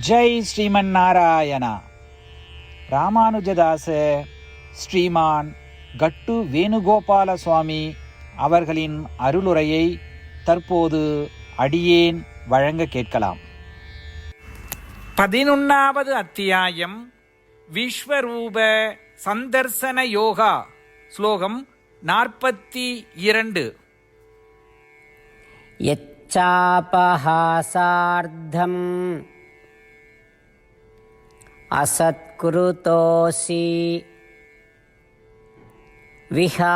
ஜெய் ஸ்ரீமன் நாராயணா. ராமானுஜதாச ஸ்ரீமான் கட்டு வேணுகோபால சுவாமி அவர்களின் அருளுரையை தற்போது அடியேன் வழங்க கேட்கலாம். 11வது அத்தியாயம் விஸ்வரூப சந்தர்சன யோகா. ஸ்லோகம் 42. யச்சாபஹாசார்த்தம் அசத்குருதோசி விஹாரசையாசன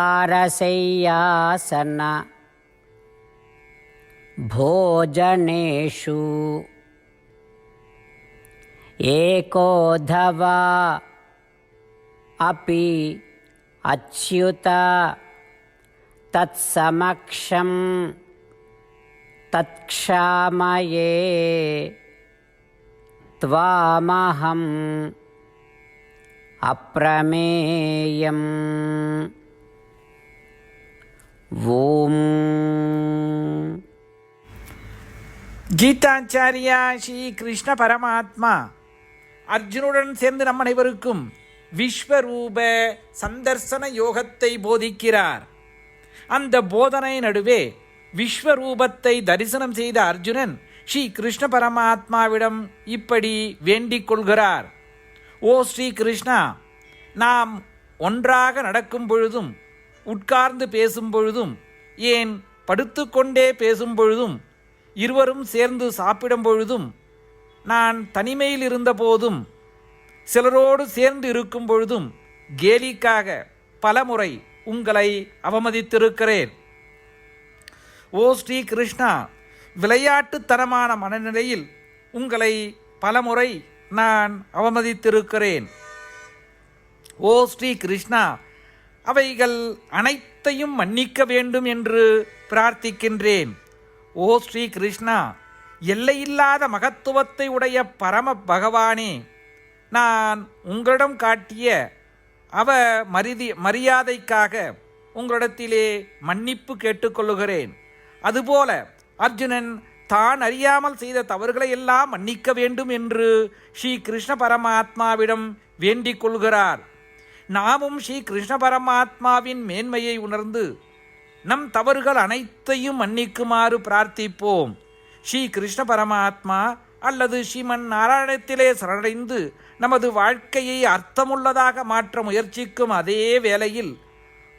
போஜனேஷு ஏகோதவா அபி அச்யுத தத்சமக்ஷம் தத்க்ஷாமயே த்வாமஹம் அப்ரமேயம். ஓம். கீதாச்சாரியா ஸ்ரீ கிருஷ்ண பரமாத்மா அர்ஜுனுடன் சேர்ந்து நம் அனைவருக்கும் விஸ்வரூப சந்தர்சன யோகத்தை போதிக்கிறார். அந்த போதனை நடுவே விஸ்வரூபத்தை தரிசனம் செய்த அர்ஜுனன் ஸ்ரீ கிருஷ்ண பரமாத்மாவிடம் இப்படி வேண்டிக் கொள்கிறார். ஓ ஸ்ரீ கிருஷ்ணா, நாம் ஒன்றாக நடக்கும் பொழுதும், உட்கார்ந்து பேசும் பொழுதும், ஏன் படுத்துக்கொண்டே பேசும் பொழுதும், இருவரும் சேர்ந்து சாப்பிடும் பொழுதும், நான் தனிமையில் இருந்த போதும், சிலரோடு சேர்ந்து இருக்கும் பொழுதும் கேலிக்காக பலமுறை உங்களை அவமதித்திருக்கிறேன். ஓ ஸ்ரீ கிருஷ்ணா, விளையாட்டுத்தனமான மனநிலையில் உங்களை பலமுறை நான் அவமதித்திருக்கிறேன். ஓ ஸ்ரீ கிருஷ்ணா, அவைகள் அனைத்தையும் மன்னிக்க வேண்டும் என்று பிரார்த்திக்கின்றேன். ஓ ஸ்ரீ கிருஷ்ணா, எல்லையில்லாத மகத்துவத்தை உடைய பரம பகவானே, நான் உங்களிடம் காட்டிய மரியாதைக்காக உங்களிடத்திலே மன்னிப்பு கேட்டுக்கொள்ளுகிறேன். அதுபோல அர்ஜுனன் தான் அறியாமல் செய்த தவறுகளை எல்லாம் மன்னிக்க வேண்டும் என்று ஸ்ரீ கிருஷ்ண பரமாத்மாவிடம் வேண்டிக் கொள்கிறார். நாமும் ஸ்ரீ கிருஷ்ண பரமாத்மாவின் மேன்மையை உணர்ந்து நம் தவறுகள் அனைத்தையும் மன்னிக்குமாறு பிரார்த்திப்போம். ஸ்ரீ கிருஷ்ண பரமாத்மா அல்லது ஸ்ரீமன் நாராயணத்திலே சரணடைந்து நமது வாழ்க்கையை அர்த்தமுள்ளதாக மாற்ற முயற்சிக்கும் அதே வேளையில்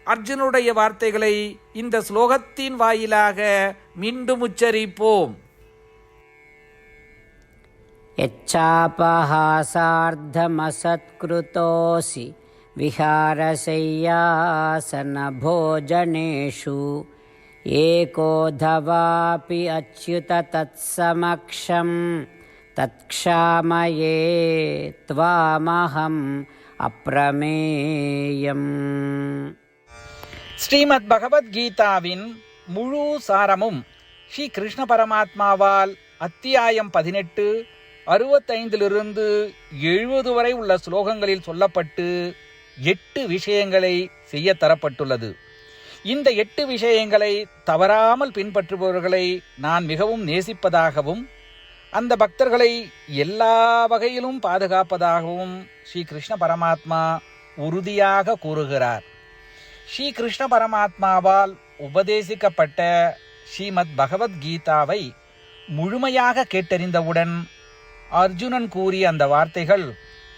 அர்ஜுனுடைய வார்த்தைகளை இந்த ஸ்லோகத்தின் வாயிலாக மீண்டும் உச்சரிப்போம். யச்சாபஹாசார்த்தமசத்க்ருதோசி விஹாரசையாசன போஜனேஷு ஏகோதவாபி அச்யுத தத்சமக்ஷம் தத்க்ஷாமயே த்வாமஹம் அப்ரமேயம். ஸ்ரீமத் பகவத்கீதாவின் முழு சாரமும் ஸ்ரீ கிருஷ்ண பரமாத்மாவால் அத்தியாயம் 18, 65 70 வரை உள்ள ஸ்லோகங்களில் சொல்லப்பட்டு 8 விஷயங்களை செய்ய தரப்பட்டுள்ளது. இந்த 8 விஷயங்களை தவறாமல் பின்பற்றுபவர்களை நான் மிகவும் நேசிப்பதாகவும் அந்த பக்தர்களை எல்லா வகையிலும் பாதுகாப்பதாகவும் ஸ்ரீ கிருஷ்ண பரமாத்மா உறுதியாக கூறுகிறார். ஸ்ரீ கிருஷ்ண பரமாத்மாவால் உபதேசிக்கப்பட்ட ஸ்ரீமத் பகவத்கீதாவை முழுமையாக கேட்டறிந்தவுடன் அர்ஜுனன் கூறிய அந்த வார்த்தைகள்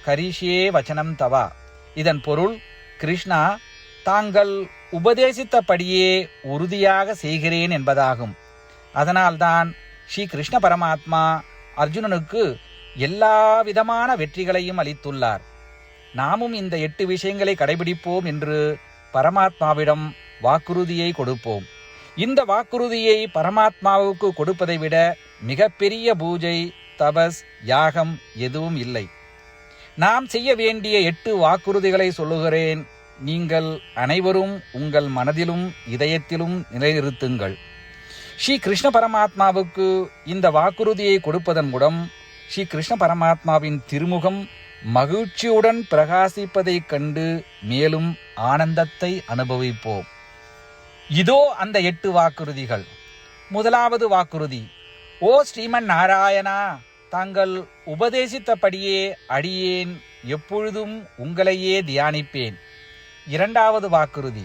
கரிஷ்யே வச்சனம் தவா. இதன் பொருள், கிருஷ்ணா, தாங்கள் உபதேசித்தபடியே உறுதியாக செய்கிறேன் என்பதாகும். அதனால்தான் ஸ்ரீ கிருஷ்ண பரமாத்மா அர்ஜுனனுக்கு எல்லா விதமான வெற்றிகளையும் அளித்துள்ளார். நாமும் இந்த 8 விஷயங்களை கடைபிடிப்போம் என்று பரமாத்மாவிடம் வாக்குறுதியை கொடுப்போம். இந்த வாக்குறுதியை பரமாத்மாவுக்கு கொடுப்பதை விட மிகப்பெரிய பூஜை, தபஸ், யாகம் எதுவும் இல்லை. நாம் செய்ய வேண்டிய 8 வாக்குறுதிகளை சொல்லுகிறேன். நீங்கள் அனைவரும் உங்கள் மனதிலும் இதயத்திலும் நிலைநிறுத்துங்கள். ஸ்ரீ கிருஷ்ண பரமாத்மாவுக்கு இந்த வாக்குறுதியை கொடுப்பதன் மூலம் ஸ்ரீ கிருஷ்ண பரமாத்மாவின் திருமுகம் மகிழ்ச்சியுடன் பிரகாசிப்பதைக் கண்டு மேலும் ஆனந்தத்தை அனுபவிப்போம். இதோ அந்த 8 வாக்குறுதிகள். முதலாவது வாக்குறுதி: ஓ ஸ்ரீமன் நாராயணா, தாங்கள் உபதேசித்தபடியே அடியேன் எப்பொழுதும் உங்களையே தியானிப்பேன். இரண்டாவது வாக்குறுதி: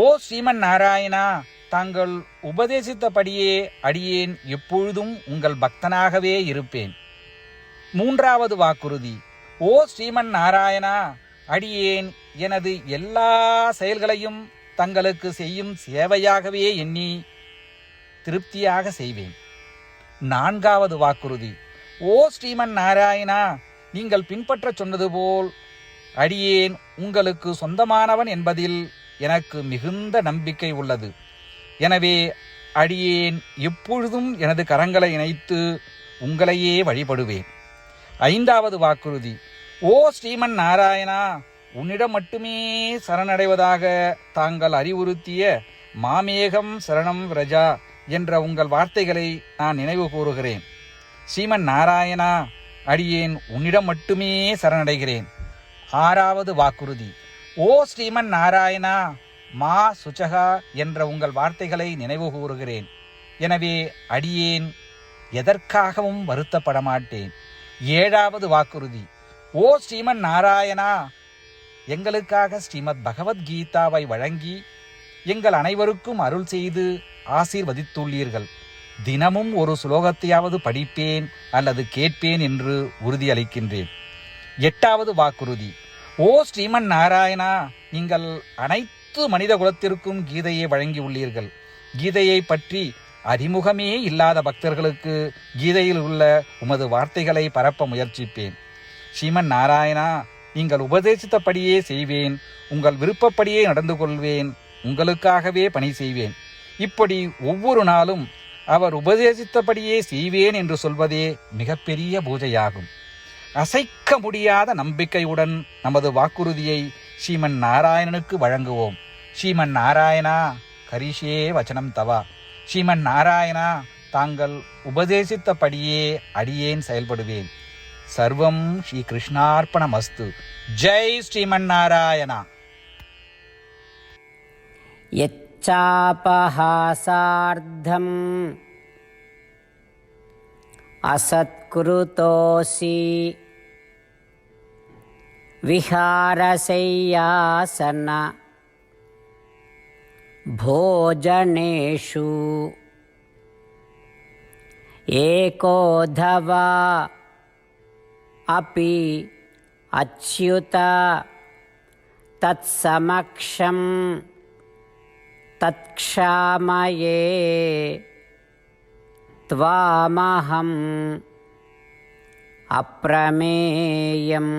ஓ ஸ்ரீமன் நாராயணா, தாங்கள் உபதேசித்தபடியே அடியேன் எப்பொழுதும் உங்கள் பக்தனாகவே இருப்பேன். மூன்றாவது வாக்குறுதி: ஓ ஸ்ரீமன் நாராயணா, அடியேன் எனது எல்லா செயல்களையும் தங்களுக்கு செய்யும் சேவையாகவே எண்ணி திருப்தியாக செய்வேன். நான்காவது வாக்குறுதி: ஓ ஸ்ரீமன் நாராயணா, நீங்கள் பின்பற்ற சொன்னது போல் அடியேன் உங்களுக்கு சொந்தமானவன் என்பதில் எனக்கு மிகுந்த நம்பிக்கை உள்ளது. எனவே அடியேன் எப்பொழுதும் எனது கரங்களை இணைத்து உங்களையே வழிபடுவேன். ஐந்தாவது வாக்குறுதி: ஓ ஸ்ரீமன் நாராயணா, உன்னிடம் மட்டுமே சரணடைவதாக தாங்கள் அறிவுறுத்திய மாமேகம் சரணம் விரஜா என்ற உங்கள் வார்த்தைகளை நான் நினைவு கூறுகிறேன். ஸ்ரீமன் நாராயணா, அடியேன் உன்னிடம் மட்டுமே சரணடைகிறேன். ஆறாவது வாக்குறுதி: ஓ ஸ்ரீமன் நாராயணா, மா சுச்சகா என்ற உங்கள் வார்த்தைகளை நினைவு கூறுகிறேன். எனவே அடியேன் எதற்காகவும் வருத்தப்பட மாட்டேன். ஏழாவது வாக்குறுதி: ஓ ஸ்ரீமன் நாராயணா, எங்களுக்காக ஸ்ரீமத் பகவத்கீதாவை வழங்கி எங்கள் அனைவருக்கும் அருள் செய்து ஆசீர்வதித்துள்ளீர்கள். தினமும் ஒரு ஸ்லோகத்தையாவது படிப்பேன் அல்லது கேட்பேன் என்று உறுதியளிக்கின்றேன். எட்டாவது வாக்குறுதி: ஓ ஸ்ரீமன் நாராயணா, நீங்கள் அனைத்து மனித குலத்திற்கும் கீதையை வழங்கியுள்ளீர்கள். கீதையை பற்றி அறிமுகமே இல்லாத பக்தர்களுக்கு கீதையில் உள்ள உமது வார்த்தைகளை பரப்ப முயற்சிப்பேன். ஸ்ரீமன் நாராயணா, நீங்கள் உபதேசித்தபடியே செய்வேன். உங்கள் விருப்பப்படியே நடந்து கொள்வேன். உங்களுக்காகவே பணி செய்வேன். இப்படி ஒவ்வொரு நாளும் அவர் உபதேசித்தபடியே செய்வேன் என்று சொல்வதே மிகப்பெரிய பூஜையாகும். அசைக்க முடியாத நம்பிக்கையுடன் நமது வாக்குறுதியை ஸ்ரீமன் நாராயணனுக்கு வழங்குவோம். ஸ்ரீமன் நாராயணா, கரிஷே வச்சனம் தவா. ஸ்ரீமன் நாராயணா, தாங்கள் உபதேசித்தபடியே அடியேன் செயல்படுவேன். சர்வம் ஸ்ரீ கிருஷ்ணார்ப்பணமஸ்து. ஜெய் ஸ்ரீமன் நாராயணா. யச்சாபஹாசார்த்தம் அசத்குருதோசி விஹாரசையாசன போஜனேஷு ஏகோதவா अपि अच्युत तत्समक्षं तत्क्षामये त्वामहम् अप्रमेयम्.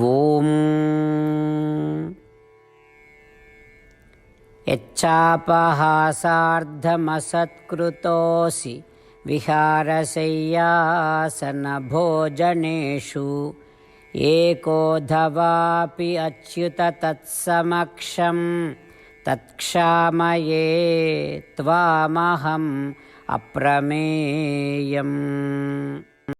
ॐ यच्चापहासार्धमसत्कृतोऽसि विहारशय्यासनभोजनेषु एकोऽधवापि अच्युत तत्समक्षं तत्क्षामये त्वामहम् अप्रमेयम्.